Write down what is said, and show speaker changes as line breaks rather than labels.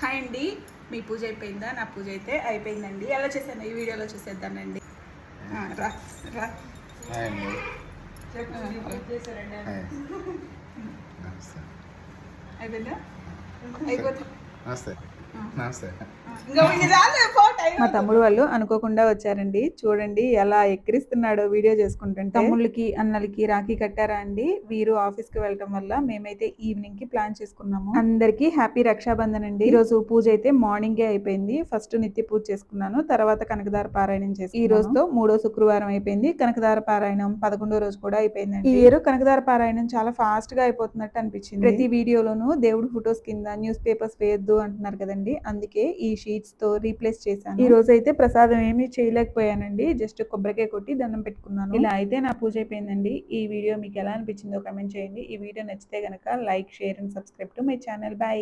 Hi అండి, మీ పూజ అయిపోయిందా? నా పూజ అయితే అయిపోయిందండి. ఎలా చేశాను ఈ వీడియోలో చూసేద్దానండి. రా రా అయిపోయిందా? అయిపోతుంది. మా తమ్ముడు వాళ్ళు అనుకోకుండా వచ్చారండి. చూడండి ఎలా ఎక్కిరిస్తున్నాడో వీడియో చేసుకుంటుంటే. తమ్ముళ్ళకి అన్నలకి రాఖీ కట్టారా అండి. వీరు ఆఫీస్ కి వెళ్ళటం వల్ల మేమైతే ఈవినింగ్ కి ప్లాన్ చేసుకున్నాము. అందరికి హ్యాపీ రక్షాబంధన్ అండి. ఈ రోజు పూజ అయితే మార్నింగే అయిపోయింది. ఫస్ట్ నిత్య పూజ చేసుకున్నాను, తర్వాత కనకదార పారాయణం చేసి ఈ రోజుతో 3వ శుక్రవారం అయిపోయింది. కనకదార పారాయణం 11వ రోజు కూడా అయిపోయిందండి. ఈ ఇయర్ కనకదార పారాయణం చాలా ఫాస్ట్ గా అయిపోతున్నట్టు అనిపించింది. ప్రతి వీడియోలోనూ దేవుడు ఫొటోస్ కింద న్యూస్ పేపర్స్ వేయొద్దు అంటున్నారు కదండి, అందుకే ఈ షీట్స్ తో రీప్లేస్ చేశాను. ఈ రోజు అయితే ప్రసాదం ఏమీ చేయలేకపోయానండి, జస్ట్ కొబ్బరికాయ కొట్టి దండం పెట్టుకున్నాను. ఇలా అయితే నా పూజ అయిపోయిందండి. ఈ వీడియో మీకు ఎలా అనిపించిందో కమెంట్ చేయండి. ఈ వీడియో నచ్చితే గనక like, share and subscribe to my channel. By.